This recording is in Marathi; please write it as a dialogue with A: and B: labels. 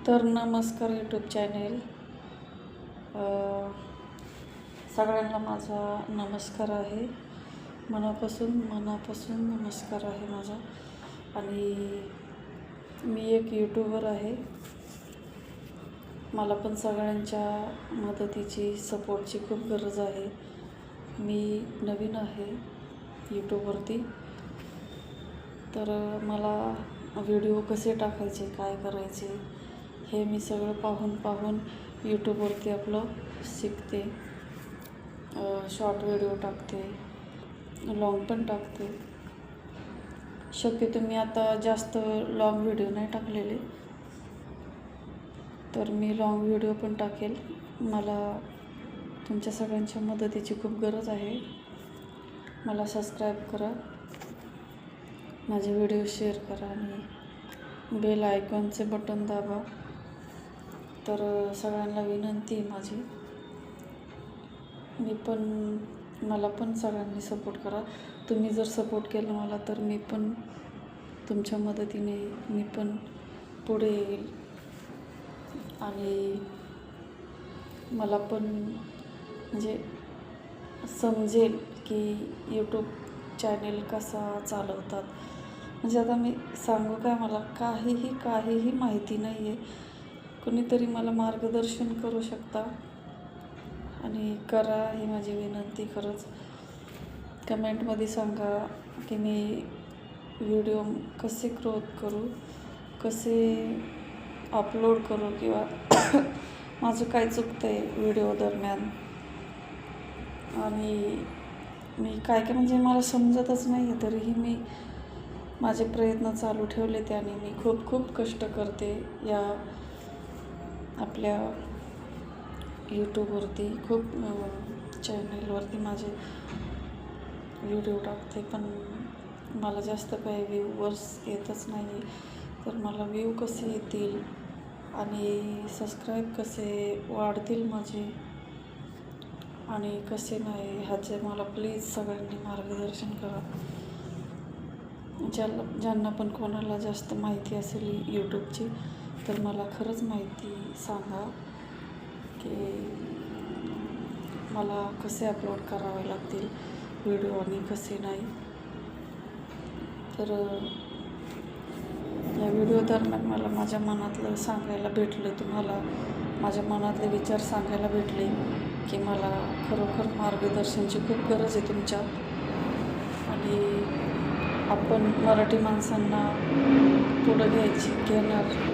A: तर नमस्कार यूट्यूब चॅनेल. सगळ्यांना माझा नमस्कार आहे. मनापासून नमस्कार आहे माझा. आणि मी एक यूट्यूबर आहे. मला पण सगळ्यांच्या मदतीची, सपोर्टची खूप गरज आहे. मी नवीन आहे यूट्यूबवरती. तर मला व्हिडिओ कसे टाकायचे, काय करायचे हे मी सगळं पाहून यूट्यूबवरती आपलं शिकते. शॉर्ट व्हिडिओ टाकते, लॉंग पण टाकते. शक्यतो मी आता जास्त लॉंग व्हिडिओ नाही टाकलेले, तर मी लॉंग व्हिडिओ पण टाकेल. मला तुमच्या सगळ्यांच्या मदतीची खूप गरज आहे. मला सबस्क्राईब करा, माझे व्हिडिओ शेअर करा आणि बेल आयकॉनचे बटन दाबा. तर सगळ्यांना विनंती आहे माझी. मला पण सगळ्यांनी सपोर्ट करा. तुम्ही जर सपोर्ट केलं मला, तर मी पण तुमच्या मदतीने मी पण पुढे येईल आणि मला पण म्हणजे समजेल की यूट्यूब चॅनेल कसा चालवतात. म्हणजे आता मी सांगू काय, मला काहीही माहिती नाही आहे. कोणीतरी मला मार्गदर्शन करू शकता आणि करा ही माझी विनंती. खरंच कमेंटमध्ये सांगा की मी व्हिडिओ कसे ग्रोथ करू, कसे अपलोड करू, किंवा माझं काय चुकतं आहे व्हिडिओ दरम्यान. आणि मी काय म्हणजे मला समजतच नाही आहे, तरीही मी माझे प्रयत्न चालू ठेवले त्याने. मी खूप कष्ट करते या आपल्या यूट्यूबवरती. खूप चॅनलवरती माझे व्हिडिओ टाकते, पण मला जास्त काही व्ह्यूवर्स येतच नाही. तर मला व्ह्यू कसे येतील आणि सबस्क्राईब कसे वाढतील माझे आणि कसे नाही, ह्याचे मला प्लीज सगळ्यांनी मार्गदर्शन करा. ज्यांना पण कोणाला जास्त माहिती असेल यूट्यूबची, तर मला खरंच माहिती सांगा की मला कसे अपलोड करावे लागतील व्हिडिओ आणि कसे नाही. तर या व्हिडिओ दरम्यान मला माझ्या मनातलं सांगायला भेटलं, तुम्हाला माझ्या मनातले विचार सांगायला भेटले की मला खरोखर मार्गदर्शनाची खूप गरज आहे तुमच्या. आणि आपण मराठी माणसांना पुढं घेणार